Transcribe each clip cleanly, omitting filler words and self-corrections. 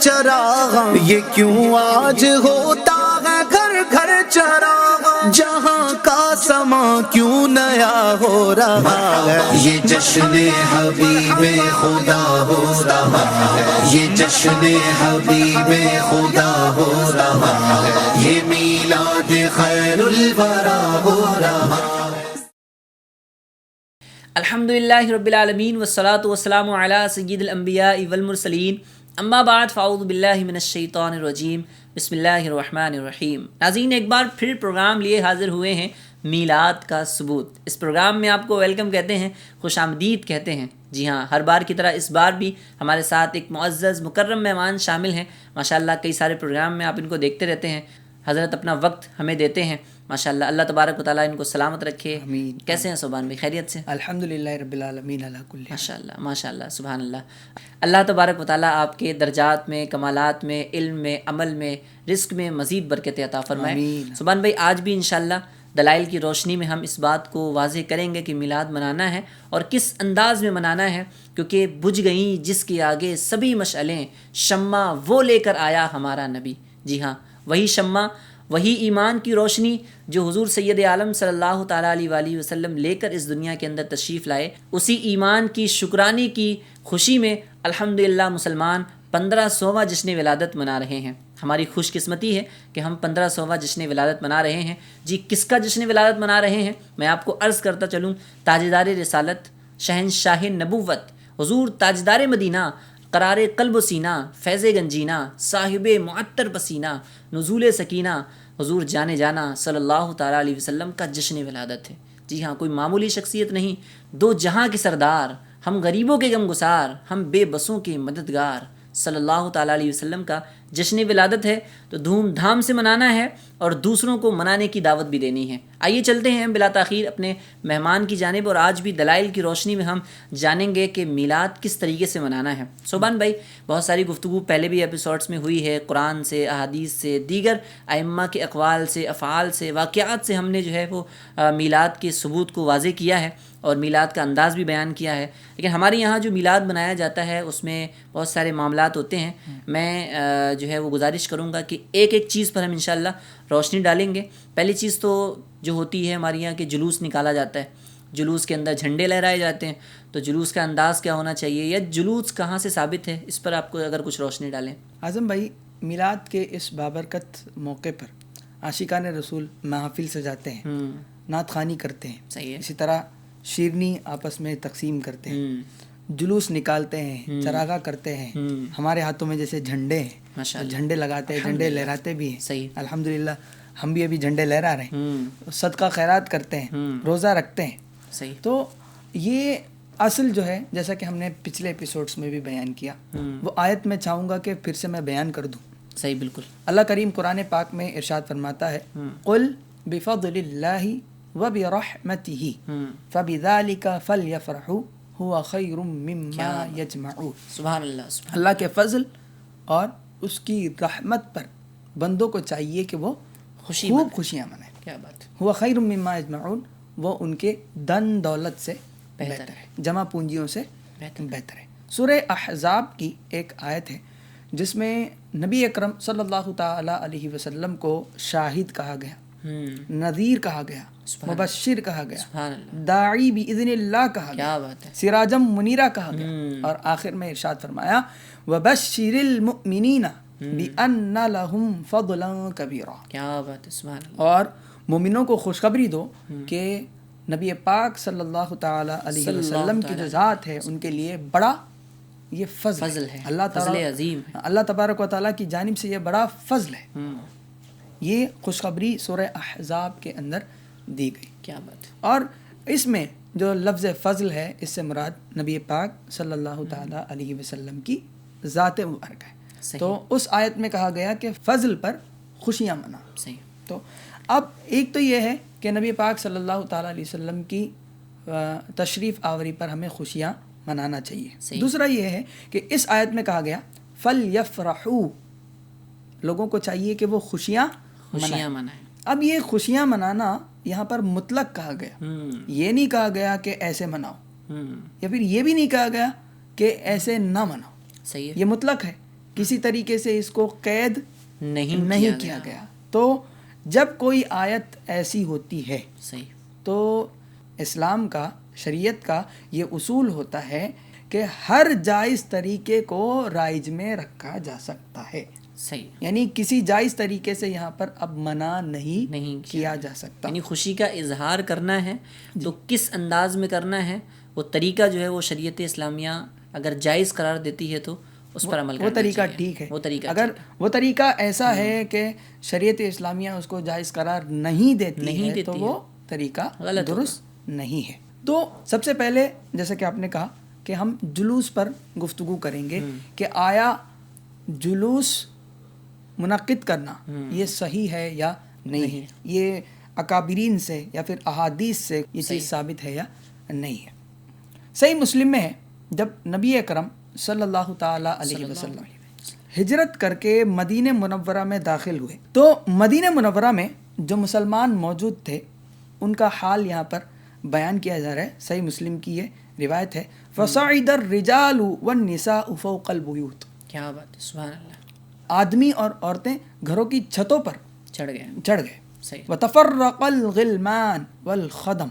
چراغ، یہ کیوں آج ہوتا ہے گھر گھر چراغ، جہاں کا سما کیوں نیا ہو رہا ہے، یہ جشن حبیب خدا ہو رہا ہے، یہ جشن حبیب خدا ہو رہا ہے، یہ میلاد خیر الورا ہو رہا ہے۔ الحمدللہ رب العالمین والصلاة والسلام علی سید الانبیاء والمرسلین، اما بعد فاعوذ باللہ من الشیطان الرجیم، بسم اللہ الرحمن الرحیم۔ ناظرین، ایک بار پھر پروگرام لیے حاضر ہوئے ہیں میلاد کا ثبوت۔ اس پروگرام میں آپ کو ویلکم کہتے ہیں، خوش آمدید کہتے ہیں۔ جی ہاں، ہر بار کی طرح اس بار بھی ہمارے ساتھ ایک معزز مکرم مہمان شامل ہیں۔ ماشاءاللہ کئی سارے پروگرام میں آپ ان کو دیکھتے رہتے ہیں، حضرت اپنا وقت ہمیں دیتے ہیں ماشاءاللہ۔ اللہ تبارک و تعالیٰ ان کو سلامت رکھے۔ آمین۔ کیسے ہیں صوبان بھائی؟ خیریت سے؟ الحمدللہ رب العالمین علی کل حال۔ ماشاءاللہ ماشاءاللہ، سبحان اللہ۔ اللہ تبارک و تعالیٰ آپ کے درجات میں، کمالات میں، علم میں، عمل میں، رزق میں مزید برکت عطا فرمائے۔ آمین۔ سبحان بھائی، آج بھی انشاءاللہ دلائل کی روشنی میں ہم اس بات کو واضح کریں گے کہ میلاد منانا ہے اور کس انداز میں منانا ہے، کیونکہ بجھ گئیں جس کے آگے سبھی مشعلیں، شمع وہ لے کر آیا ہمارا نبی۔ جی ہاں، وہی شمع، وہی ایمان کی روشنی جو حضور سید عالم صلی اللہ تعالیٰ علیہ وآلہ وسلم لے کر اس دنیا کے اندر تشریف لائے، اسی ایمان کی شکرانے کی خوشی میں الحمدللہ مسلمان 1500واں جشن ولادت منا رہے ہیں۔ ہماری خوش قسمتی ہے کہ ہم 1500واں جشن ولادت منا رہے ہیں۔ جی، کس کا جشن ولادت منا رہے ہیں؟ میں آپ کو عرض کرتا چلوں، تاجدار رسالت، شہنشاہ نبوت، حضور تاجدار مدینہ، قرار قلب و سینہ، فیض گنجینہ، صاحب معطر پسینہ، نزول سکینہ، حضور جانے جانا صلی اللہ تعالیٰ علیہ وسلم کا جشن ولادت ہے۔ جی ہاں، کوئی معمولی شخصیت نہیں، دو جہاں کے سردار، ہم غریبوں کے غم گسار، ہم بے بسوں کے مددگار، صلی اللہ تعالیٰ علیہ وسلم کا جشن ولادت ہے، تو دھوم دھام سے منانا ہے اور دوسروں کو منانے کی دعوت بھی دینی ہے۔ آئیے چلتے ہیں بلا تاخیر اپنے مہمان کی جانب، اور آج بھی دلائل کی روشنی میں ہم جانیں گے کہ میلاد کس طریقے سے منانا ہے۔ صوبان بھائی، بہت ساری گفتگو پہلے بھی ایپیسوڈز میں ہوئی ہے، قرآن سے، احادیث سے، دیگر ائمہ کے اقوال سے، افعال سے، واقعات سے ہم نے جو ہے وہ میلاد کے ثبوت کو واضح کیا ہے اور میلاد کا انداز بھی بیان کیا ہے۔ لیکن ہمارے یہاں جو میلاد منایا جاتا ہے اس میں بہت سارے معاملات ہوتے ہیں۔ میں جو ہے وہ گزارش کروں گا کہ ایک ایک چیز پر ہم انشاءاللہ روشنی ڈالیں گے۔ پہلی چیز تو جو ہوتی ہے ہمارے یہاں کہ جلوس نکالا جاتا ہے، جلوس کے اندر جھنڈے لہرائے جاتے ہیں، تو جلوس کا انداز کیا ہونا چاہیے یا جلوس کہاں سے ثابت ہے، اس پر آپ کو اگر کچھ روشنی ڈالیں۔ اعظم بھائی، میلاد کے اس بابرکت موقع پر عاشقان رسول محافل سجاتے ہیں، نعت خوانی کرتے ہیں، صحیح ہے، اسی طرح شیرنی آپس میں تقسیم کرتے ہیں، جلوس نکالتے ہیں، چراغاں کرتے ہیں، ہمارے ہاتھوں میں جیسے جھنڈے ہیں، جھنڈے لگاتے ہیں، جھنڈے لہراتے بھی ہیں۔ صحیح، الحمدللہ ہم بھی ابھی جھنڈے لہرا رہے ہیں، صدقہ خیرات کرتے ہیں، روزہ رکھتے ہیں۔ صحیح، تو یہ اصل جو ہے، جیسا کہ ہم نے پچھلے ایپیسوڈز میں بھی بیان کیا، وہ آیت میں چاہوں گا کہ پھر سے میں بیان کر دوں۔ صحیح، بالکل۔ اللہ کریم قرآن پاک میں ارشاد فرماتا ہے، قل بفضل اللہ وبرحمتہ فبذلک فلیفرحوا هو خیر مما یجمعون۔ سبحان اللہ، سبحان اللہ کے فضل اور اس کی رحمت پر بندوں کو چاہیے کہ وہ خوب خوشیاں منائیں۔ کیا بات ہے، ہوا خیر مما یجمعون، وہ ان کے دن دولت سے بہتر ہے، جمع پونجیوں سے بہتر ہے۔ سورہ احزاب کی ایک آیت ہے جس میں نبی اکرم صلی اللہ تعالی علیہ وسلم کو شاہد کہا گیا، نذیر کہا گیا، مبشر کہا گیا، داعی باذن اللہ کہا گیا، سراجم منیرہ کہا گیا، اور آخر میں ارشاد فرمایا وبشر المؤمنین بأن لهم فضلا کبیرا۔ کیا بات ہے، سبحان اللہ۔ اور مومنوں کو خوشخبری دو کہ نبی پاک صلی اللہ تعالی علیہ وسلم کی جو ذات ہے ان کے لیے بڑا یہ فضل ہے، فضل عظیم ہے، اللہ تبارک و تعالیٰ کی جانب سے یہ بڑا فضل ہے۔ یہ خوشخبری سورہ احزاب کے اندر دی گئی۔ کیا بات ہے۔ اور اس میں جو لفظ فضل ہے، اس سے مراد نبی پاک صلی اللہ تعالی علیہ وسلم کی ذات مبارکہ ہے۔ تو اس آیت میں کہا گیا کہ فضل پر خوشیاں منا۔ صحیح۔ تو اب ایک تو یہ ہے کہ نبی پاک صلی اللہ تعالیٰ علیہ وسلم کی تشریف آوری پر ہمیں خوشیاں منانا چاہیے۔ دوسرا یہ ہے کہ اس آیت میں کہا گیا فَلْيَفْرَحُوا، لوگوں کو چاہیے کہ وہ خوشیاں منائیں۔ اب یہ خوشیاں منانا یہاں پر مطلق کہا گیا، یہ نہیں کہا گیا کہ ایسے مناؤ، یا پھر یہ بھی نہیں کہا گیا کہ ایسے نہ مناؤ۔ صحیح ہے، یہ مطلق ہے کسی طریقے سے اس کو قید نہیں کیا گیا. تو جب کوئی آیت ایسی ہوتی ہے صحیح تو اسلام کا شریعت کا یہ اصول ہوتا ہے کہ ہر جائز طریقے کو رائج میں رکھا جا سکتا ہے. صحیح یعنی کسی جائز طریقے سے یہاں پر اب منع نہیں کیا جا سکتا. یعنی خوشی کا اظہار کرنا ہے تو کس انداز میں کرنا ہے وہ طریقہ جو ہے وہ شریعت اسلامیہ اگر جائز قرار دیتی ہے تو اس پر عمل کرنا وہ طریقہ چاہیے. ٹھیک ہے. وہ طریقہ اگر وہ طریقہ ایسا ہے کہ شریعت اسلامیہ اس کو جائز قرار نہیں دیتی ہے تو وہ طریقہ درست نہیں ہے. تو سب سے پہلے جیسا کہ آپ نے کہا کہ ہم جلوس پر گفتگو کریں گے کہ آیا جلوس منعقد کرنا یہ صحیح ہے یا نہیں, یہ اکابرین سے یا پھر احادیث سے یہ چیز ثابت ہے یا نہیں ہے. صحیح مسلم میں ہے جب نبی اکرم صلی اللہ تعالی علیہ وسلم ہجرت کر کے مدینہ منورہ میں داخل ہوئے تو مدینہ منورہ میں جو مسلمان موجود تھے ان کا حال یہاں پر بیان کیا جا رہا ہے. صحیح مسلم کی یہ روایت ہے فصعد الرجال والنساء فوق البیوت. کیا بات ہے, سبحان اللہ. آدمی اور عورتیں گھروں کی چھتوں پر چڑھ گئے. صحیح. وتفرق الغلمان والخدم,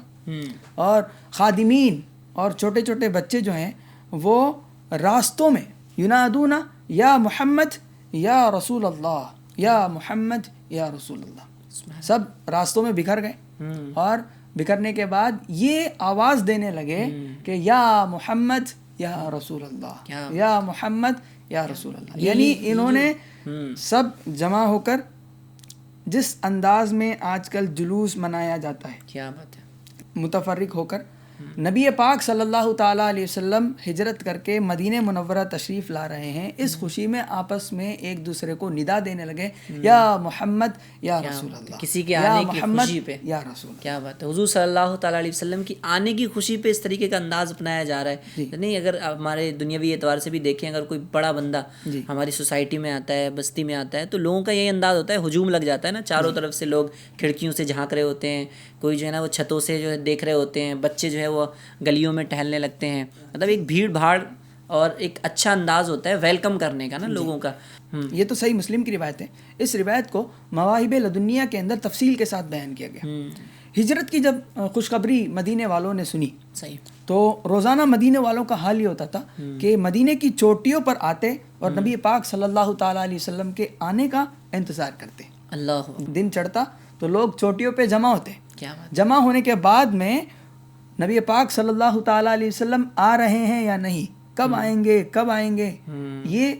اور خادمین اور چھوٹے چھوٹے بچے جو ہیں وہ راستوں میں ینادون یا محمد یا رسول اللہ یا محمد یا رسول اللہ, سب راستوں میں بکھر گئے اور بکھرنے کے بعد یہ آواز دینے لگے کہ یا محمد یا رسول اللہ یا محمد یا رسول اللہ. یعنی انہوں نے سب جمع ہو کر جس انداز میں آج کل جلوس منایا جاتا ہے, کیا بات ہے, متفرق ہو کر نبی پاک صلی اللہ تعالیٰ علیہ وسلم ہجرت کر کے مدینہ منورہ تشریف لا رہے ہیں, اس خوشی میں آپس میں ایک دوسرے کو ندا دینے لگے یا محمد یا رسول اللہ, کسی کے آنے کی خوشی پہ یا رسول اللہ. کیا بات ہے, حضور صلی اللہ تعالیٰ علیہ وسلم کی آنے کی خوشی پہ اس طریقے کا انداز اپنایا جا رہا ہے. نہیں, اگر ہمارے دنیاوی اعتبار سے بھی دیکھیں, اگر کوئی بڑا بندہ ہماری سوسائٹی میں آتا ہے, بستی میں آتا ہے, تو لوگوں کا یہی انداز ہوتا ہے, ہجوم لگ جاتا ہے نا, چاروں طرف سے لوگ کھڑکیوں سے جھانک رہے ہوتے ہیں, کوئی جو ہے نا وہ چھتوں سے جو ہے دیکھ رہے ہوتے ہیں, بچے جو ہے وہ گلیوں میں ٹہلنے لگتے ہیں. مطلب ایک بھیڑ بھاڑ اور ایک اچھا انداز ہوتا ہے ویلکم کرنے کا نا لوگوں کا. یہ تو صحیح مسلم کی روایت ہے. اس روایت کو مواہب لدنیہ کے اندر تفصیل کے ساتھ بیان کیا گیا. ہجرت کی جب خوشخبری مدینے والوں نے سنی صحیح تو روزانہ مدینے والوں کا حال یہ ہوتا تھا کہ مدینے کی چوٹیوں پر آتے اور نبی پاک صلی اللہ تعالیٰ علیہ وسلم کے آنے کا انتظار کرتے. اللہ, دن چڑھتا تو لوگ چوٹیوں پہ جمع ہوتے. کیا بات, جمع ہونے کے بعد میں نبی پاک صلی اللہ تعالیٰ علیہ وسلم آ رہے ہیں یا نہیں, کب آئیں گے کب آئیں گے, یہ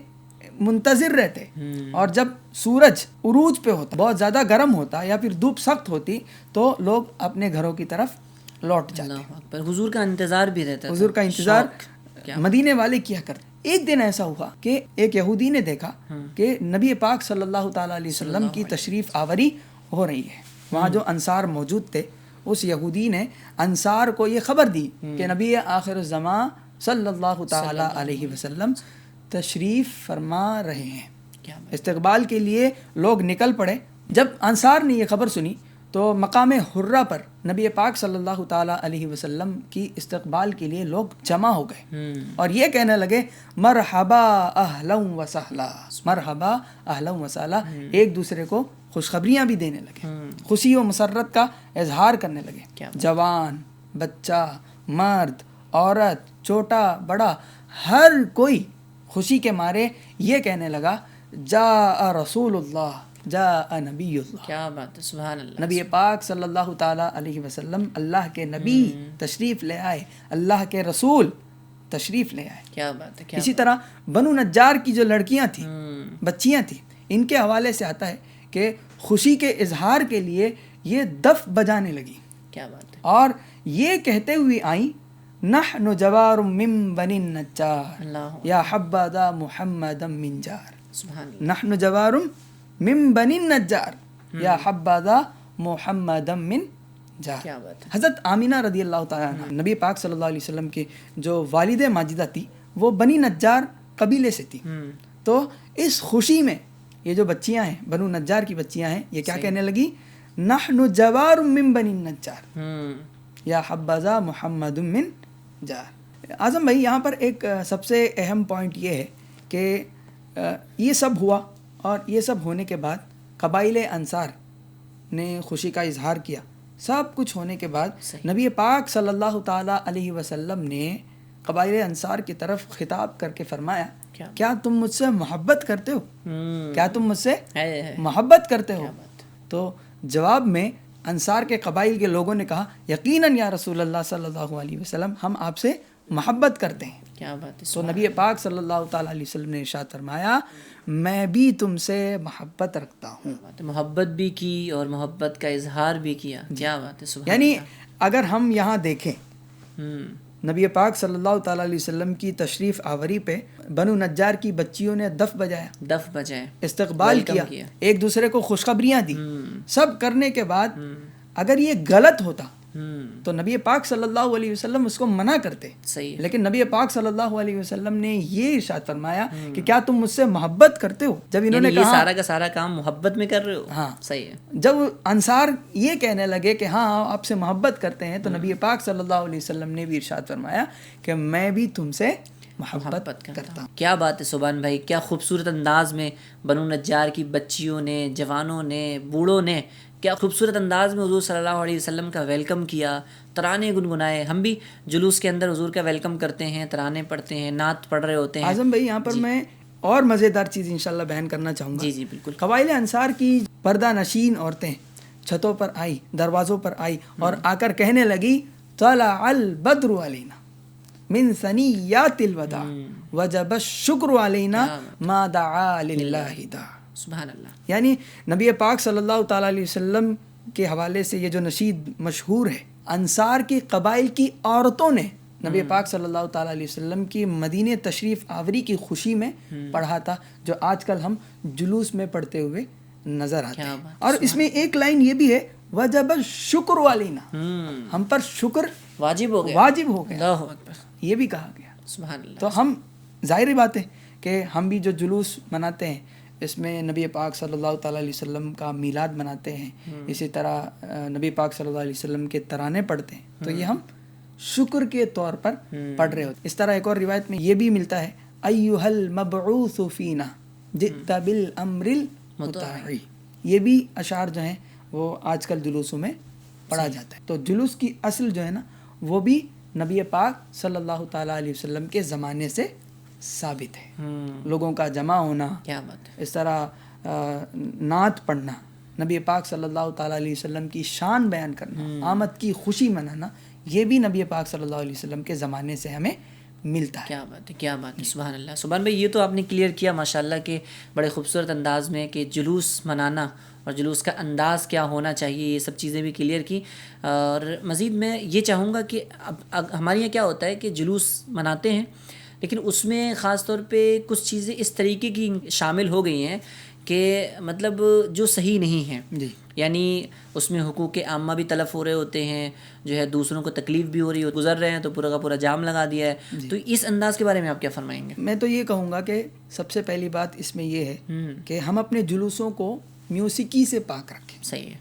منتظر رہتے. اور جب سورج عروج پہ ہوتا, بہت زیادہ گرم ہوتا یا پھر دھوپ سخت ہوتی تو لوگ اپنے گھروں کی طرف لوٹ جاتے. حضور کا انتظار بھی رہتا ہے. حضور کا انتظار مدینے والے کیا کرتے. ایک دن ایسا ہوا کہ ایک یہودی نے دیکھا کہ نبی پاک صلی اللہ تعالیٰ علیہ وسلم کی تشریف آوری ہو رہی ہے. وہاں جو انصار موجود تھے, اس یہودی نے انصار کو یہ خبر دی کہ نبی آخر الزمان صلی اللہ تعالیٰ علیہ وسلم تشریف فرما رہے ہیں. استقبال کے لیے لوگ نکل پڑے. جب انصار نے یہ خبر سنی تو مقام حرہ پر نبی پاک صلی اللہ تعالیٰ علیہ وسلم کی استقبال کے لیے لوگ جمع ہو گئے اور یہ کہنے لگے مرحبا اہلا و سہلا, مرحبا اہلا و سہلا, ایک دوسرے کو خوشخبریاں بھی دینے لگے, خوشی و مسرت کا اظہار کرنے لگے. جوان, بچہ, مرد, عورت, چھوٹا بڑا, ہر کوئی خوشی کے مارے یہ کہنے لگا جاء رسول اللہ جاء نبی اللہ. کیا بات ہے, سبحان اللہ. نبی پاک صلی اللہ تعالیٰ علیہ وسلم اللہ کے نبی تشریف لے آئے, اللہ کے رسول تشریف لے آئے. کیا بات ہے. اسی طرح بنو نجار کی جو لڑکیاں تھیں, بچیاں تھیں, ان کے حوالے سے آتا ہے کہ خوشی کے اظہار کے لیے یہ دف بجانے لگی. کیا بات ہے. اور یہ کہتے ہوئے آئیں نحن جوار من بنی النجار یا حبذا محمد من جار. سبحان اللہ. نحن جوار من بنی النجار یا حبذا محمد من جار. کیا بات ہے. حضرت آمینہ رضی اللہ تعالیٰ عنہ نبی پاک صلی اللہ علیہ وسلم کی جو والد ماجدہ تھی وہ بنی نجار قبیلے سے تھی. تو اس خوشی میں یہ جو بچیاں ہیں, بنو نجار کی بچیاں ہیں, یہ کیا کہنے لگی نحن جوار من بنی النجار یا حبذا محمد من جار. اعظم بھائی, یہاں پر ایک سب سے اہم پوائنٹ یہ ہے کہ یہ سب ہوا، اور یہ سب ہونے کے بعد قبائل انصار نے خوشی کا اظہار کیا. سب کچھ ہونے کے بعد نبی پاک صلی اللہ تعالیٰ علیہ وسلم نے قبائل انصار کی طرف خطاب کر کے فرمایا کیا تم مجھ سے محبت کرتے ہو؟ کیا تم مجھ سے محبت کرتے ہو؟ تو جواب میں انصار کے قبائل کے لوگوں نے کہا یقیناً یا رسول اللہ صلی اللہ علیہ وسلم ہم آپ سے محبت کرتے ہیں. کیا بات ہے. تو نبی پاک صلی اللہ تعالیٰ علیہ وسلم نے ارشاد فرمایا میں بھی تم سے محبت رکھتا ہوں. محبت بھی کی اور محبت کا اظہار بھی کیا. کیا بات ہے. سبحان یعنی اگر ہم یہاں دیکھیں نبی پاک صلی اللہ تعالیٰ علیہ وسلم کی تشریف آوری پہ بنو نجار کی بچیوں نے دف بجائے، استقبال کیا، ایک دوسرے کو خوشخبریاں دی. سب کرنے کے بعد اگر یہ غلط ہوتا تو نبی پاک صلی اللہ علیہ وسلم اس کو منع کرتے. صحیح. لیکن نبی پاک صلی اللہ علیہ وسلم نے یہ ارشاد فرمایا کہ کیا تم مجھ سے محبت کرتے ہو؟ جب انہوں نے کہا سارا کا سارا کام محبت میں کر رہے ہو. ہاں صحیح ہے. جب انصار یہ کہنے لگے کہ ہاں آپ سے محبت کرتے ہیں تو نبی پاک صلی اللہ علیہ وسلم نے بھی ارشاد فرمایا کہ میں بھی تم سے محبت کرتا ہوں. کیا بات ہے سبحان بھائی. کیا خوبصورت انداز میں بنو نجار کی بچیوں نے، جوانوں نے، بوڑھوں نے کیا خوبصورت انداز میں حضور صلی اللہ علیہ وسلم کا ویلکم کیا، ترانے گنگنائے. ہم بھی جلوس کے اندر حضور کا ویلکم کرتے ہیں، ترانے پڑھتے ہیں، نعت پڑھ رہے ہوتے ہیں. اعظم بھائی یہاں پر میں اور مزیدار چیز انشاءاللہ بیان کرنا چاہوں گا. جی بالکل. قبائل انصار کی پردہ نشین عورتیں چھتوں پر آئی، دروازوں پر آئی اور آ کر کہنے لگی طلع البدر علینا من ثنیات الوداع وجب الشکر علینا ما دعا للہ دعا. سبحان اللہ. یعنی نبی پاک صلی اللہ تعالیٰ علیہ وسلم کے حوالے سے یہ جو نشید مشہور ہے، انصار کی قبائل کی عورتوں نے نبی پاک صلی اللہ تعالیٰ علیہ وسلم کی مدینے تشریف آوری کی خوشی میں پڑھا تھا، جو آج کل ہم جلوس میں پڑھتے ہوئے نظر آتے ہیں. اور اس میں ایک لائن یہ بھی ہے وجب الشکر علینا، ہم پر شکر واجب ہو گیا. اللہ اکبر. یہ بھی کہا گیا. سبحان اللہ. تو ہم ظاہر بات ہے کہ ہم بھی جو جلوس مناتے ہیں اس میں نبی پاک صلی اللہ تعالیٰ علیہ وسلم کا میلاد مناتے ہیں، اسی طرح نبی پاک صلی اللہ علیہ وسلم کے ترانے پڑھتے ہیں، تو یہ ہم شکر کے طور پر پڑھ رہے ہوتے. اس طرح ایک اور روایت میں یہ بھی ملتا ہے ایھا المبعوث فینا جئت بالامر المطاع. یہ بھی اشعار جو ہیں وہ آج کل جلوسوں میں پڑھا جاتا ہے. تو جلوس کی اصل جو ہے نا وہ بھی نبی پاک صلی اللہ تعالیٰ علیہ وسلم کے زمانے سے ثابت ہے. لوگوں کا جمع ہونا، کیا بات ہے. اس طرح نعت پڑھنا، نبی پاک صلی اللہ تعالیٰ علیہ وسلم کی شان بیان کرنا، آمد کی خوشی منانا، یہ بھی نبی پاک صلی اللہ علیہ وسلم کے زمانے سے ہمیں ملتا ہے. کیا بات ہے. کیا بات ہے. سبحان اللہ. سبحان بھائی یہ تو آپ نے کلیئر کیا ماشاءاللہ کہ بڑے خوبصورت انداز میں کہ جلوس منانا اور جلوس کا انداز کیا ہونا چاہیے، یہ سب چیزیں بھی کلیئر کی. اور مزید میں یہ چاہوں گا کہ اب ہمارے یہاں کیا ہوتا ہے کہ جلوس مناتے ہیں لیکن اس میں خاص طور پہ کچھ چیزیں اس طریقے کی شامل ہو گئی ہیں کہ مطلب جو صحیح نہیں ہیں. جی. یعنی اس میں حقوق عامہ بھی تلف ہو رہے ہوتے ہیں، جو ہے دوسروں کو تکلیف بھی ہو رہی ہے، گزر رہے ہیں تو پورا کا پورا جام لگا دیا ہے. تو اس انداز کے بارے میں آپ کیا فرمائیں گے؟ میں تو یہ کہوں گا کہ سب سے پہلی بات اس میں یہ ہے کہ ہم اپنے جلوسوں کو میوسیقی سے پاک رکھیں. صحیح ہے.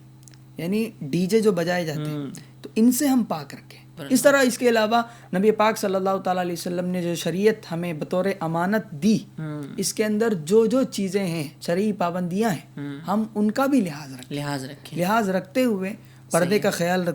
یعنی ڈی جے جو بجائے جاتے ہیں تو ان سے ہم پاک رکھیں. اس طرح اس کے علاوہ نبی پاک صلی اللہ تعالیٰ علیہ وسلم نے جو شریعت ہمیں بطور امانت دی، اس کے اندر جو جو چیزیں ہیں، شرعی پابندیاں ہیں، ہم ان کا بھی لحاظ رکھتے ہوئے پردے کا خیال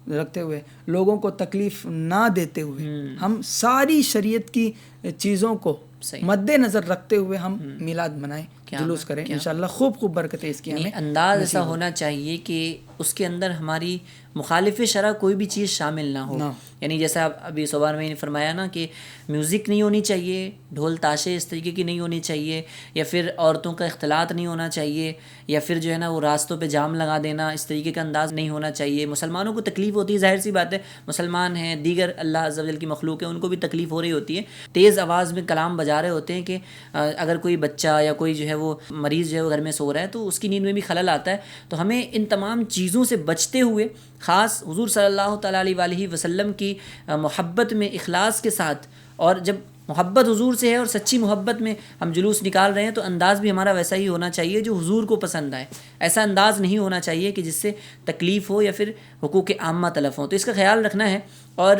رکھتے ہوئے لوگوں کو تکلیف نہ دیتے ہوئے ہم ساری شریعت کی چیزوں کو مد نظر رکھتے ہوئے ہم میلاد منائیں، جلوس کریں. انشاءاللہ خوب برکتیں اس کی ہمیں. انداز ایسا ہونا چاہیے کہ اس کے اندر ہماری مخالف شرع کوئی بھی چیز شامل نہ ہو. یعنی جیسا ابھی صبح میں نے فرمایا نا کہ میوزک نہیں ہونی چاہیے، ڈھول تاشے اس طریقے کی نہیں ہونی چاہیے، یا پھر عورتوں کا اختلاط نہیں ہونا چاہیے، یا پھر جو ہے نا وہ راستوں پہ جام لگا دینا، اس طریقے کا انداز نہیں ہونا چاہیے. مسلمانوں کو تکلیف ہوتی ہے، ظاہر سی بات ہے، مسلمان ہیں، دیگر اللہ عز و جل کی مخلوق ہیں، ان کو بھی تکلیف ہو رہی ہوتی ہے. تیز آواز میں کلام بجا رہے ہوتے ہیں کہ اگر کوئی بچہ یا کوئی جو ہے وہ مریض جو ہے وہ گھر میں سو رہا ہے تو اس کی نیند میں بھی خلل آتا ہے. تو ہمیں ان تمام چیزوں سے بچتے ہوئے خاص حضور صلی اللہ تعالیٰ علیہ وسلم کی محبت میں اخلاص کے ساتھ، اور جب محبت حضور سے ہے اور سچی محبت میں ہم جلوس نکال رہے ہیں تو انداز بھی ہمارا ویسا ہی ہونا چاہیے جو حضور کو پسند آئے. ایسا انداز نہیں ہونا چاہیے کہ جس سے تکلیف ہو یا پھر حقوق عامہ تلف ہوں. تو اس کا خیال رکھنا ہے. اور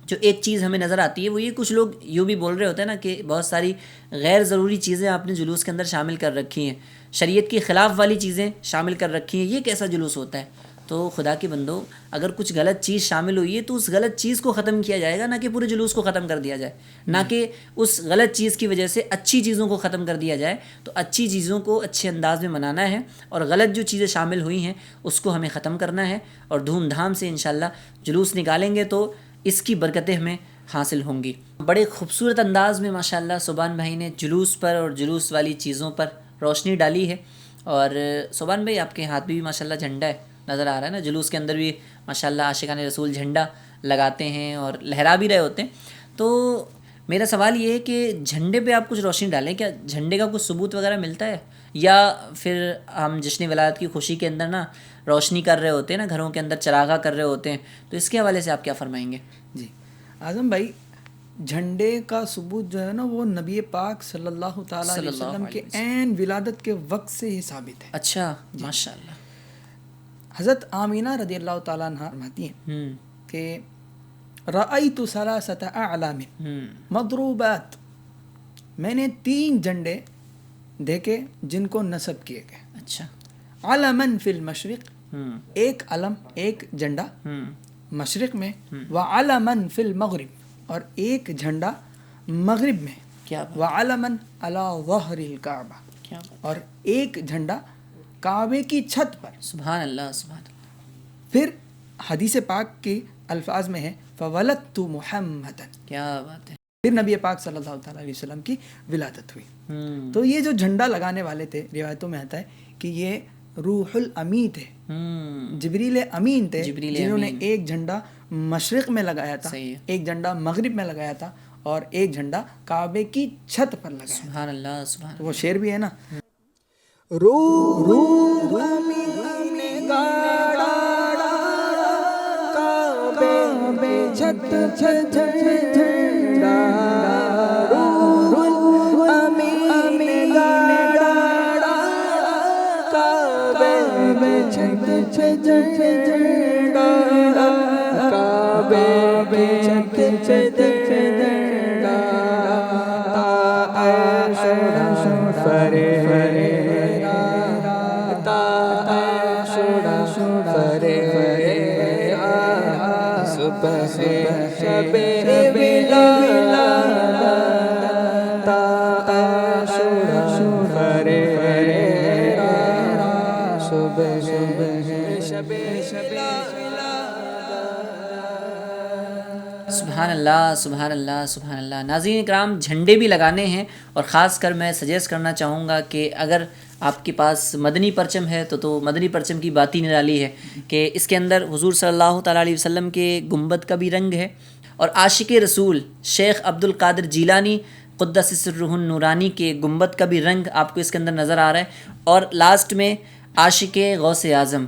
جو ایک چیز ہمیں نظر آتی ہے وہ یہ، کچھ لوگ یوں بھی بول رہے ہوتے ہیں نا کہ بہت ساری غیر ضروری چیزیں آپ نے جلوس کے اندر شامل کر رکھی ہیں، شریعت کی خلاف والی چیزیں شامل کر رکھی ہیں، یہ کیسا جلوس ہوتا ہے؟ تو خدا کے بندو، اگر کچھ غلط چیز شامل ہوئی ہے تو اس غلط چیز کو ختم کیا جائے گا، نہ کہ پورے جلوس کو ختم کر دیا جائے، نہ کہ اس غلط چیز کی وجہ سے اچھی چیزوں کو ختم کر دیا جائے۔ تو اچھی چیزوں کو اچھے انداز میں منانا ہے، اور غلط جو چیزیں شامل ہوئی ہیں اس کو ہمیں ختم کرنا ہے، اور دھوم دھام سے انشاءاللہ جلوس نکالیں گے تو اس کی برکتیں ہمیں حاصل ہوں گی۔ بڑے خوبصورت انداز میں ماشاءاللہ سبحان بھائی نے جلوس پر اور جلوس والی چیزوں پر روشنی ڈالی ہے۔ اور سبحان بھائی آپ کے ہاتھ بھی ماشاءاللہ جھنڈا ہے، نظر آ رہا ہے نا، جلوس کے اندر بھی ماشاءاللہ عاشقان رسول جھنڈا لگاتے ہیں اور لہرا بھی رہے ہوتے ہیں۔ تو میرا سوال یہ ہے کہ جھنڈے پہ آپ کچھ روشنی ڈالیں، کیا جھنڈے کا کچھ ثبوت وغیرہ ملتا ہے، یا پھر ہم جشن ولادت کی خوشی کے اندر نا روشنی کر رہے ہوتے ہیں نا، گھروں کے اندر چراغاں کر رہے ہوتے ہیں، تو اس کے حوالے سے آپ کیا فرمائیں گے؟ جی اعظم بھائی، جھنڈے کا ثبوت جو ہے نا وہ نبی پاک صلی اللہ تعالیٰ علیہ وسلم کے عین ولادت کے وقت سے ہی ثابت ہے۔ اچھا، ماشاءاللہ۔ حضرت آمینہ رضی اللہ تعالیٰ عنہ فرماتی ہیں کہ رأیت ثلاثۃ اعلام مضروبات، میں نے 3 جھنڈے دیکھے جن کو نصب کیے گئے۔ اچھا، علماً فی المشرق، ایک علم، ایک جھنڈا مشرق میں، وعلماً فی المغرب، اور ایک جھنڈا مغرب میں، کیا وعلماً علی ظہر الکعبہ، کیا اور ایک جھنڈا کعبے کی چھت پر۔ سبحان اللہ، سبحان اللہ۔ پھر حدیث پاک کے الفاظ میں ہے فولدت محمدًا، کیا بات ہے۔ پھر نبی پاک صلی اللہ تعالیٰ علیہ وسلم کی ولادت ہوئی۔ تو یہ جو جھنڈا لگانے والے تھے، روایتوں میں آتا ہے کہ یہ روح الامین تھے، جبریل امین تھے، جنہوں نے ایک جھنڈا مشرق میں لگایا تھا، ایک جھنڈا مغرب میں لگایا تھا، اور ایک جھنڈا کعبے کی چھت پر لگایا تھا۔ سبحان اللہ، سبحان اللہ۔ وہ شعر بھی ہے نا، روح امین نے گاڑا کعبے چھت چھت جھنڈا، روح امین نے گاڑا کعبے چھت چھت جھنڈا، کعبے چھت چھت جھنڈا، فرے سبحان اللہ، سبحان اللہ، سبحان اللہ۔ ناظرین اکرام، جھنڈے بھی لگانے ہیں، اور خاص کر میں سجیسٹ کرنا چاہوں گا کہ اگر آپ کے پاس مدنی پرچم ہے تو مدنی پرچم کی بات ہی نرالی ہے کہ اس کے اندر حضور صلی اللہ تعالیٰ علیہ وسلم کے گنبد کا بھی رنگ ہے، اور عاشق رسول شیخ عبد القادر جیلانی قدس سرہ النورانی کے گنبد کا بھی رنگ آپ کو اس کے اندر نظر آ رہا ہے، اور لاسٹ میں عاشق غوث اعظم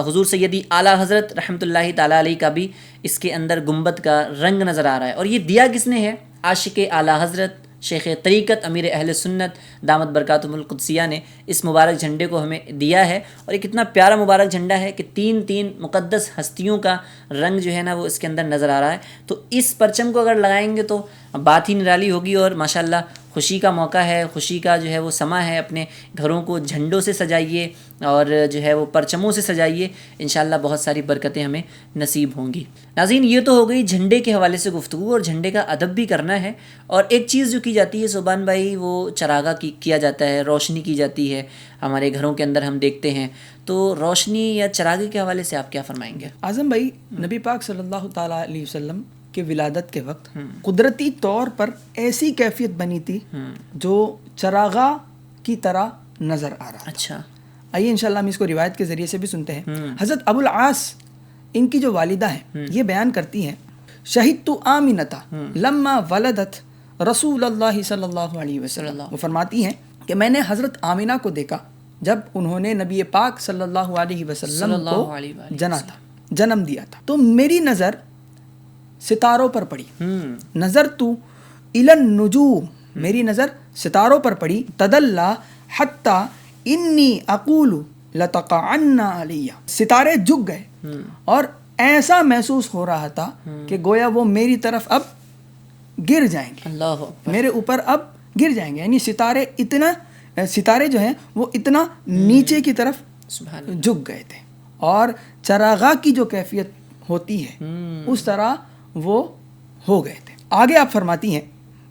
حضور سیدی اعلیٰ حضرت رحمۃ اللہ تعالیٰ علیہ کا بھی اس کے اندر گنبد کا رنگ نظر آ رہا ہے۔ اور یہ دیا کس نے ہے؟ عاشق اعلیٰ حضرت شیخ طریقت امیر اہل سنت دامت برکاتہم القدسیہ نے اس مبارک جھنڈے کو ہمیں دیا ہے، اور یہ کتنا پیارا مبارک جھنڈا ہے کہ 3 مقدس ہستیوں کا رنگ جو ہے نا وہ اس کے اندر نظر آ رہا ہے۔ تو اس پرچم کو اگر لگائیں گے تو بات ہی نرالی ہوگی، اور ماشاءاللہ خوشی کا موقع ہے، خوشی کا جو ہے وہ سماں ہے، اپنے گھروں کو جھنڈوں سے سجائیے اور جو ہے وہ پرچموں سے سجائیے، انشاءاللہ بہت ساری برکتیں ہمیں نصیب ہوں گی۔ ناظرین، یہ تو ہو گئی جھنڈے کے حوالے سے گفتگو، اور جھنڈے کا ادب بھی کرنا ہے۔ اور ایک چیز جو کی جاتی ہے سبحان بھائی، وہ چراغاں کیا جاتا ہے، روشنی کی جاتی ہے ہمارے گھروں کے اندر، ہم دیکھتے ہیں۔ تو روشنی یا چراغے کے حوالے سے آپ کیا فرمائیں گے؟ اعظم بھائی، نبی پاک صلی اللہ تعالیٰ علیہ وسلم کے ولادت کے وقت قدرتی طور پر ایسی کیفیت بنی تھی جو چراغاں کی طرح نظر آ رہا۔ اچھا، آئیے انشاءاللہ ہم اس کو روایت کے ذریعے سے بھی سنتے ہیں۔ حضرت ابو العاص، ان کی جو والدہ ہیں، یہ بیان کرتی ہیں شہدت آمینۃ لما ولدت رسول اللہ صلی اللہ علیہ وسلم، وہ فرماتی ہیں کہ میں نے حضرت آمینہ کو دیکھا جب انہوں نے نبی پاک صلی اللہ علیہ وسلم کو جنا تھا، جنم دیا تھا، تو میری نظر ستاروں پر پڑی، نظر تو الی النجوم، میری نظر ستاروں پر پڑی، تدلی حتی انی اقول لتقعن علی، ستارے جھک گئے اور ایسا محسوس ہو رہا تھا کہ گویا وہ میری طرف اب گر جائیں گے، اللہ میرے اوپر اب گر جائیں گے. یعنی ستارے جو ہیں وہ اتنا نیچے کی طرف سبحان اللہ. جھک گئے تھے، اور چراغاہ کی جو کیفیت ہوتی ہے اس طرح وہ ہو گئے تھے. آگے آپ فرماتی ہیں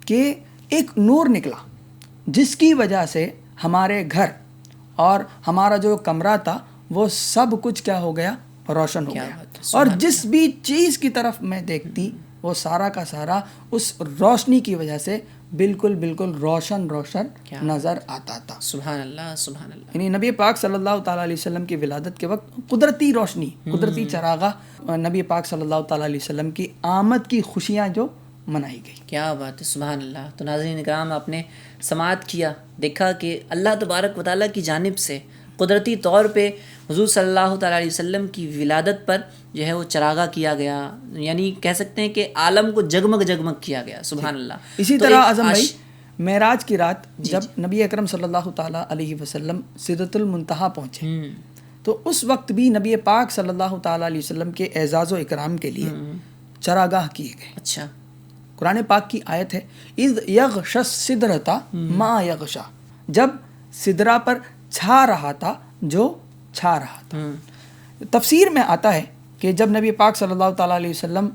کہ ایک نور نکلا جس کی وجہ سے ہمارے گھر اور ہمارا جو کمرہ تھا وہ سب کچھ کیا ہو گیا؟ روشن ہو گیا. اور جس بھی چیز کی طرف میں دیکھتی وہ سارا کا سارا اس روشنی کی وجہ سے بالکل روشن نظر آتا تھا. سبحان اللہ سبحان اللہ. یعنی نبی پاک صلی اللہ تعالیٰ علیہ وسلم کی ولادت کے وقت قدرتی روشنی، قدرتی چراغاہ نبی پاک صلی اللہ تعالیٰ علیہ وسلم کی آمد کی خوشیاں جو منائی گئی. کیا بات ہے، سبحان اللہ. تو ناظرین اکرام، آپ نے سماعت کیا، دیکھا کہ اللہ تبارک و تعالیٰ کی جانب سے قدرتی طور پہ حضور صلی اللہ تعالیٰ علیہ وسلم کی ولادت پر جو ہے وہ چراغاں کیا گیا، یعنی کہہ سکتے ہیں کہ عالم کو جگمگ کیا گیا. سبحان اللہ. اسی طرح اعظم بھائی، معراج کی رات جب نبی اکرم صلی اللہ تعالیٰ علیہ وسلم سدرۃ المنتہا پہنچے تو اس وقت بھی نبی پاک صلی اللہ تعالیٰ علیہ وسلم کے اعزاز و اکرام کے لیے چراگاہ کیے گئے. اچھا. قرآن پاک کی آیت ہے اذ یغشی السدرۃ ما یغشی، جب سدرہ پر چھا رہا تھا جو چھا رہا تھا. تفسیر میں آتا ہے کہ جب نبی پاک صلی اللہ تعالیٰ علیہ وسلم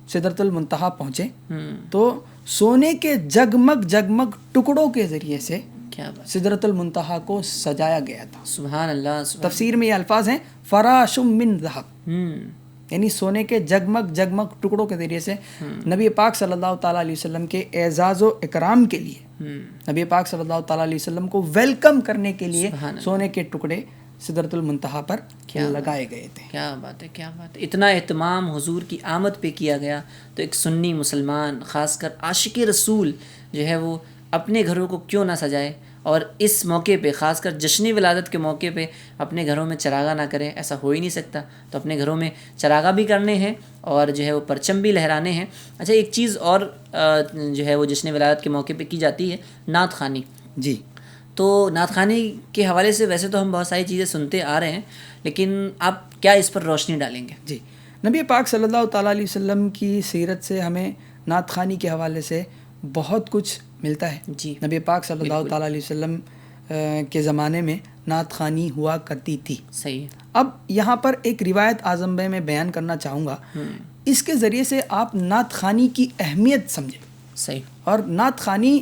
سدرۃ المنتہا پہنچے تو سونے کے جگمگ ٹکڑوں کے ذریعے سے سدرۃ المنتہا کو سجایا گیا تھا. سبحان اللہ. تفسیر میں یہ الفاظ ہیں فراش من ذہب، یعنی سونے کے جگمگ ٹکڑوں کے ذریعے سے نبی پاک صلی اللہ تعالیٰ علیہ وسلم کے اعزاز و اکرام کے لیے، نبی پاک صلی اللہ تعالیٰ علیہ وسلم کو ویلکم کرنے کے لیے سونے کے ٹکڑے سدرۃ المنتہا پر لگائے گئے تھے. کیا بات ہے، کیا بات ہے. اتنا اہتمام حضور کی آمد پہ کیا گیا تو ایک سنی مسلمان، خاص کر عاشق رسول جو ہے وہ اپنے گھروں کو کیوں نہ سجائے، اور اس موقع پہ خاص کر جشن ولادت کے موقع پہ اپنے گھروں میں چراغاں نہ کریں، ایسا ہو ہی نہیں سکتا. تو اپنے گھروں میں چراغاں بھی کرنے ہیں اور جو ہے وہ پرچم بھی لہرانے ہیں. اچھا، ایک چیز اور جو ہے وہ جشن ولادت کے موقع پہ کی جاتی ہے، نعت خوانی. جی. تو نعت خوانی کے حوالے سے ویسے تو ہم بہت ساری چیزیں سنتے آ رہے ہیں، لیکن آپ کیا اس پر روشنی ڈالیں گے؟ جی، نبی پاک صلی اللہ تعالیٰ علیہ وسلم کی سیرت سے ہمیں نعت خوانی کے حوالے سے بہت کچھ ملتا ہے. جی. نبی پاک صلی اللہ تعالیٰ علیہ وسلم کے زمانے میں نعت خوانی ہوا کرتی تھی. صحیح. اب یہاں پر ایک روایت اعظم بھائی میں بیان کرنا چاہوں گا، اس کے ذریعے سے آپ نعت خوانی کی اہمیت سمجھیں. صحیح. اور نعت خوانی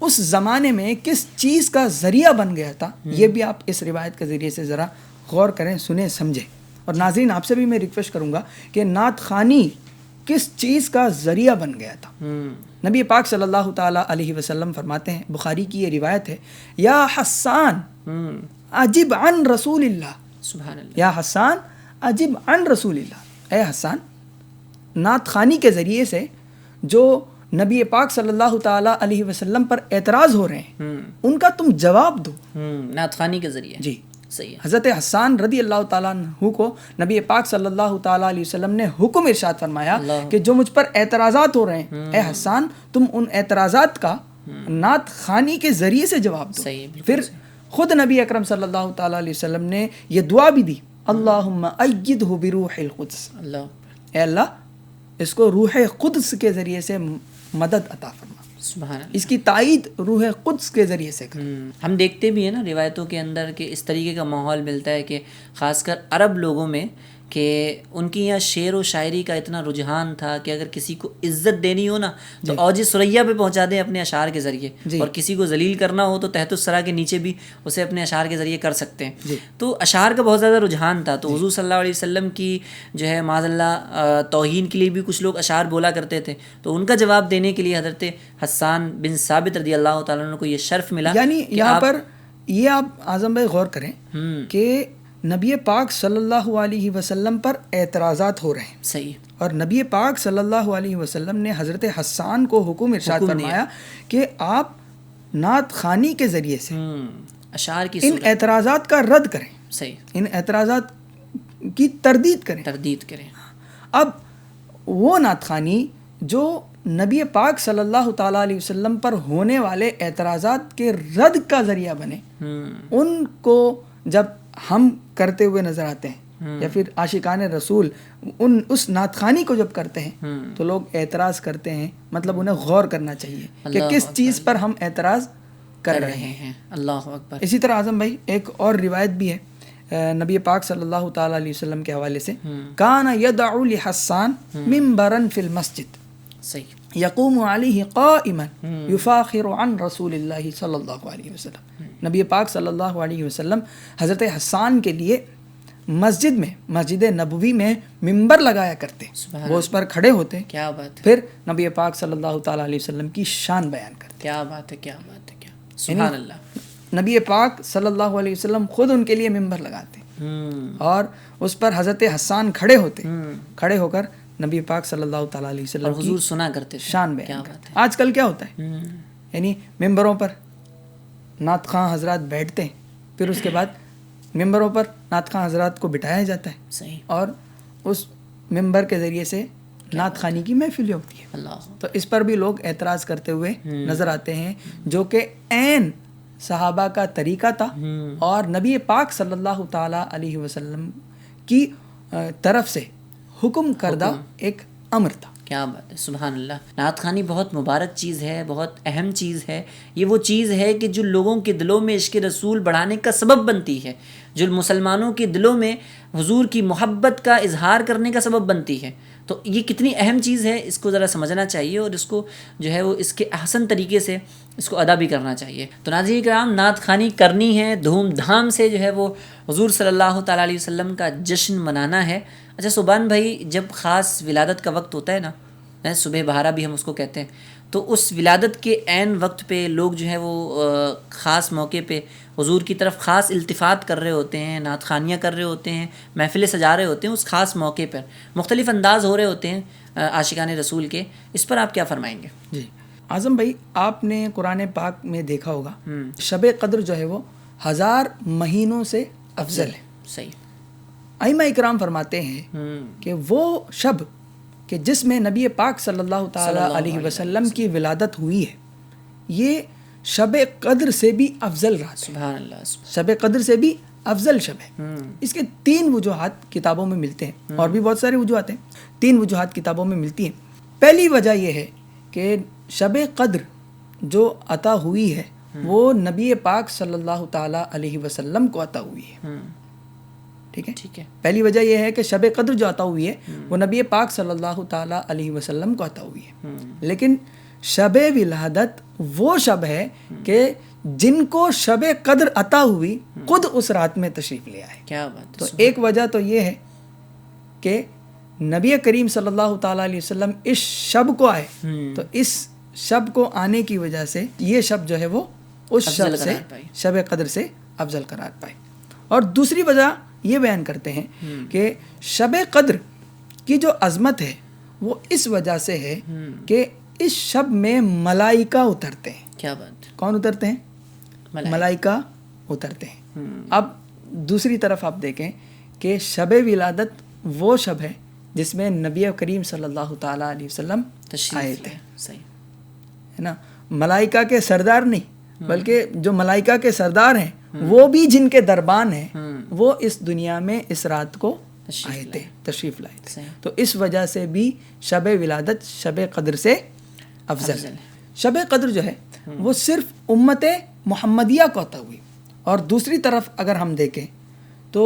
اس زمانے میں کس چیز کا ذریعہ بن گیا تھا، یہ بھی آپ اس روایت کے ذریعے سے ذرا غور کریں، سنیں، سمجھیں. اور ناظرین آپ سے بھی میں ریکویسٹ کروں گا کہ نعت خوانی کس چیز کا ذریعہ بن گیا تھا. نبی پاک صلی اللہ تعالیٰ علیہ وسلم فرماتے ہیں، بخاری کی یہ روایت ہے، یا حسان عجب عن رسول اللہ. سبحان اللہ. یا حسان عجب عن رسول اللہ. اے حسان، نعت خوانی کے ذریعے سے جو نبی پاک صلی اللہ تعالیٰ علیہ وسلم پر اعتراض ہو رہے ہیں ان کا تم جواب دو. نعت خوانی کے ذریعے. جی. صحیح. حضرت حسان رضی اللہ تعالیٰ عنہ کو نبی پاک صلی اللہ تعالیٰ علیہ وسلم نے حکم ارشاد فرمایا کہ جو مجھ پر اعتراضات ہو رہے ہیں، اے حسان تم ان اعتراضات کا نعت خوانی کے ذریعے سے جواب دو. پھر خود نبی اکرم صلی اللہ تعالیٰ علیہ وسلم نے یہ دعا بھی دی، اللہم ایدہ بروح القدس. اے اللہ اس کو روح قدس کے ذریعے سے مدد عطا فرما. سبحان اللہ. اس کی تائید روح قدس کے ذریعے سے کر. ہم دیکھتے بھی ہیں نا روایتوں کے اندر کہ اس طریقے کا ماحول ملتا ہے کہ خاص کر عرب لوگوں میں کہ ان کی یہاں شعر و شاعری کا اتنا رجحان تھا کہ اگر کسی کو عزت دینی ہو نا تو اوج ثریا پہ پہنچا دیں اپنے اشعار کے ذریعے، اور کسی کو ذلیل کرنا ہو تو تحت الثری کے نیچے بھی اسے اپنے اشعار کے ذریعے کر سکتے ہیں. تو اشعار کا بہت زیادہ رجحان تھا. تو حضور صلی اللہ علیہ وسلم کی جو ہے معاذ اللہ توہین کے لیے بھی کچھ لوگ اشعار بولا کرتے تھے، تو ان کا جواب دینے کے لیے حضرت حسان بن ثابت رضی اللہ تعالیٰ عنہ کو یہ شرف ملا. یعنی یہاں پر یہ آپ اعظم بھائی غور کریں کہ نبی پاک صلی اللہ علیہ وسلم پر اعتراضات ہو رہے ہیں. صحیح. اور نبی پاک صلی اللہ علیہ وسلم نے حضرت حسان کو حکم ارشاد فرمایا کہ آپ نعت خوانی کے ذریعے سے اشعار کی ان اعتراضات کا رد کریں. صحیح. ان اعتراضات کی تردید کریں. اب وہ نعت خوانی جو نبی پاک صلی اللہ تعالیٰ علیہ وسلم پر ہونے والے اعتراضات کے رد کا ذریعہ بنے، ان کو جب ہم کرتے ہوئے نظر آتے ہیں یا پھر عاشقان رسول اس نعت خوانی کو جب کرتے ہیں تو لوگ اعتراض کرتے ہیں، مطلب انہیں غور کرنا چاہیے کہ کس چیز پر ہم اعتراض کر رہے ہیں۔ اللہ اکبر۔ اسی طرح اعظم بھائی ایک اور روایت بھی ہے نبی پاک صلی اللہ تعالیٰ علیہ وسلم کے حوالے سے، کان یدعو لحسان منبرا فی المسجد صحیح۔ یقوم علیہ قائما یفاخر عن رسول اللہ صلی اللہ علیہ وسلم۔ نبی پاک صلی اللہ علیہ وسلم حضرت حسان کے لیے مسجد میں، مسجد نبوی میں ممبر لگایا کرتے، وہ اس پر کھڑے ہوتے، کیا بات ہے، پھر نبی پاک صلی اللہ تعالیٰ علیہ وسلم کی شان بیان کرتے۔ کیا بات ہے، کیا بات ہے، کیا سبحان اللہ۔ نبی پاک صلی اللہ علیہ وسلم خود ان کے لیے ممبر لگاتے اور اس پر حضرت حسان کھڑے ہوتے، کھڑے ہو کر نبی پاک صلی اللہ تعالیٰ علیہ وسلم اور حضور سنا کرتے تھے، شان بیان کرتے۔ آج کل کیا ہوتا ہے، یعنی ممبروں پر نعت خواں حضرات بیٹھتے ہیں، پھر اس کے بعد ممبروں پر نعت خواں حضرات کو بٹھایا جاتا ہے صحیح، اور اس ممبر کے ذریعے سے نعت خوانی کی محفل ہوتی ہے۔ اللہ، تو اس پر بھی لوگ اعتراض کرتے ہوئے نظر آتے ہیں، جو کہ عین صحابہ کا طریقہ تھا اور نبی پاک صلی اللہ تعالیٰ علیہ وسلم کی طرف سے حکم کردہ ایک امر تھا۔ کیا بات ہے، سبحان اللہ۔ نعت خوانی بہت مبارک چیز ہے، بہت اہم چیز ہے۔ یہ وہ چیز ہے کہ جو لوگوں کے دلوں میں عشق رسول بڑھانے کا سبب بنتی ہے، جو مسلمانوں کے دلوں میں حضور کی محبت کا اظہار کرنے کا سبب بنتی ہے۔ تو یہ کتنی اہم چیز ہے، اس کو ذرا سمجھنا چاہیے اور اس کو جو ہے وہ اس کے احسن طریقے سے اس کو ادا بھی کرنا چاہیے۔ تو ناظرین کرام، نعت خوانی کرنی ہے، دھوم دھام سے جو ہے وہ حضور صلی اللہ تعالیٰ علیہ وسلم کا جشن منانا ہے۔ اچھا سبحان بھائی، جب خاص ولادت کا وقت ہوتا ہے نا، صبح بہارا بھی ہم اس کو کہتے ہیں، تو اس ولادت کے عین وقت پہ لوگ جو ہے وہ خاص موقع پہ حضور کی طرف خاص التفات کر رہے ہوتے ہیں، نعت خوانیاں کر رہے ہوتے ہیں، محفلیں سجا رہے ہوتے ہیں، اس خاص موقع پر مختلف انداز ہو رہے ہوتے ہیں عاشقان رسول کے۔ اس پر آپ کیا فرمائیں گے؟ جی اعظم بھائی، آپ نے قرآن پاک میں دیکھا ہوگا شب قدر جو ہے وہ 1000 مہینوں سے افضل ہے۔ صحیح۔ ائمہ اکرام فرماتے ہیں کہ وہ شب کہ جس میں نبی پاک صلی اللہ تعالیٰ علیہ وسلم کی ولادت ہوئی ہے، یہ شب قدر سے بھی افضل رات ہے۔ سبحان اللہ۔ شب قدر سے بھی افضل شب ہے۔ اس کے 3 وجوہات کتابوں میں ملتے ہیں، اور بھی بہت سارے وجوہات ہیں، 3 وجوہات کتابوں میں ملتی ہیں۔ پہلی وجہ یہ ہے کہ شب قدر جو عطا ہوئی ہے وہ نبی پاک صلی اللہ تعالیٰ علیہ وسلم کو عطا ہوئی ہے۔ ٹھیک ہے، پہلی وجہ یہ ہے کہ شب قدر جو عطا ہوئی ہے وہ نبی پاک صلی اللہ تعالیٰ علیہ وسلم کو عطا ہوئی ہے۔ لیکن شب ولادت وہ شب ہے کہ جن کو شب قدر عطا ہوئی خود اس رات میں تشریف لے آئے۔ کیا بات۔ تو ایک وجہ تو یہ ہے کہ نبی کریم صلی اللہ تعالیٰ علیہ وسلم اس شب کو آئے، تو اس شب کو آنے کی وجہ سے یہ شب جو ہے وہ اس شب سے، شب قدر سے افضل قرار پائے۔ اور دوسری وجہ یہ بیان کرتے ہیں کہ شب قدر کی جو عظمت ہے وہ اس وجہ سے ہے کہ اس شب میں ملائکہ اترتے ہیں۔ کیا بات۔ کون اترتے ہیں؟ ملائکہ اترتے ہیں۔ اب دوسری طرف آپ دیکھیں کہ شب ولادت وہ شب ہے جس میں نبی کریم صلی اللہ تعالیٰ علیہ وسلم آئے تھے، ہے نا؟ ملائکہ کے سردار نہیں، بلکہ جو ملائکہ کے سردار ہیں وہ بھی جن کے دربان ہیں وہ اس دنیا میں اس رات کو آئے تھے، تشریف لائے تھے۔ تو اس وجہ سے بھی شب ولادت شب قدر سے افضل ہے۔ شب قدر جو ہے وہ صرف امت محمدیہ کو عطا ہوئی، اور دوسری طرف اگر ہم دیکھیں تو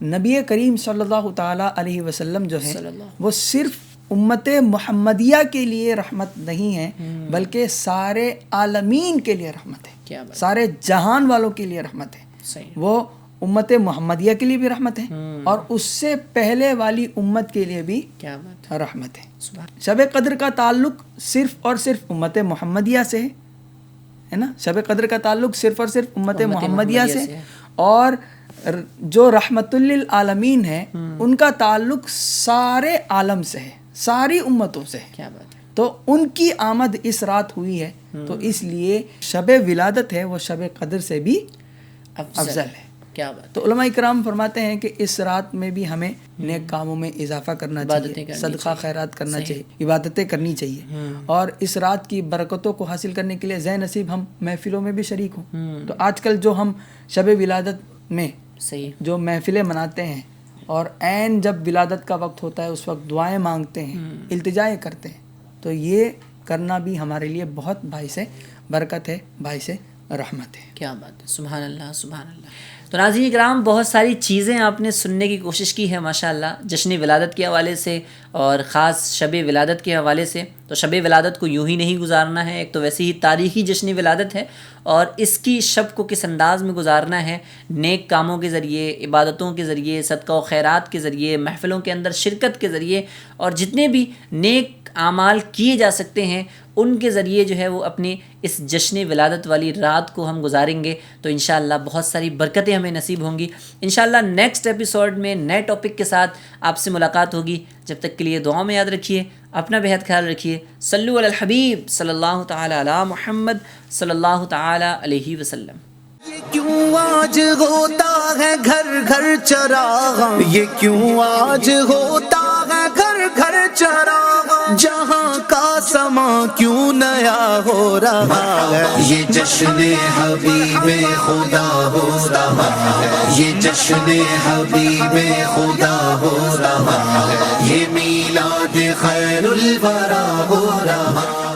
نبی کریم صلی اللہ تعالیٰ علیہ وسلم جو ہے وہ صرف امت محمدیہ کے لیے رحمت نہیں ہے، بلکہ سارے عالمین کے لیے رحمت ہے، سارے جہان والوں کے لیے رحمت ہے۔ وہ امت محمدیہ کے لیے بھی رحمت ہے اور اس سے پہلے والی امت کے لیے بھی رحمت ہے۔ شب قدر کا تعلق صرف اور صرف امت محمدیہ سے ہے نا، شب قدر کا تعلق صرف اور صرف امت محمدیہ سے، اور جو رحمت للعالمین ہے ان کا تعلق سارے عالم سے ہے، ساری امتوں سے ہے۔ تو ان کی آمد اس رات ہوئی ہے، تو اس لیے شب ولادت ہے وہ شب قدر سے بھی افضل ہے۔ تو علماء اکرام فرماتے ہیں کہ اس رات میں بھی ہمیں نیک کاموں میں اضافہ کرنا چاہیے، صدقہ خیرات کرنا چاہیے، عبادتیں کرنی چاہیے، اور اس رات کی برکتوں کو حاصل کرنے کے لیے زین نصیب ہم محفلوں میں بھی شریک ہوں۔ تو آج کل جو ہم شب ولادت میں جو محفلیں مناتے ہیں اور عین جب ولادت کا وقت ہوتا ہے اس وقت دعائیں مانگتے ہیں، التجائیں کرتے ہیں، تو یہ کرنا بھی ہمارے لیے بہت باعث برکت ہے، باعث رحمت ہے. کیا بات ہے، سبحان اللہ سبحان اللہ. تو ناظرین کرام، بہت ساری چیزیں آپ نے سننے کی کوشش کی ہے ماشاءاللہ جشن ولادت کے حوالے سے اور خاص شب ولادت کے حوالے سے. تو شب ولادت کو یوں ہی نہیں گزارنا ہے، ایک تو ویسے ہی تاریخی جشن ولادت ہے، اور اس کی شب کو کس انداز میں گزارنا ہے، نیک کاموں کے ذریعے، عبادتوں کے ذریعے، صدقہ و خیرات کے ذریعے، محفلوں کے اندر شرکت کے ذریعے، اور جتنے بھی نیک اعمال کیے جا سکتے ہیں ان کے ذریعے جو ہے وہ اپنی اس جشن ولادت والی رات کو ہم گزاریں گے تو انشاءاللہ بہت ساری برکتیں ہمیں نصیب ہوں گی. انشاءاللہ نیکسٹ ایپیسوڈ میں نئے ٹاپک کے ساتھ آپ سے ملاقات ہوگی. جب تک کے لیے دعاؤں میں یاد رکھیے، اپنا بہت خیال رکھیے. صلو علی الحبیب صلی اللہ تعالی علی محمد صلی اللہ تعالی علیہ وسلم. یہ کیوں آج ہوتا ہے گھر گھر چراغاں، یہ کیوں آج ہوتا ہے گھر گھر چراغاں، جہاں کا سما کیوں نیا ہو رہا ہے. یہ جشن حبیب خدا ہو رہا ہے، یہ جشن حبیب خدا ہو رہا ہے، یہ میلاد خیر الورا ہو رہا ہے.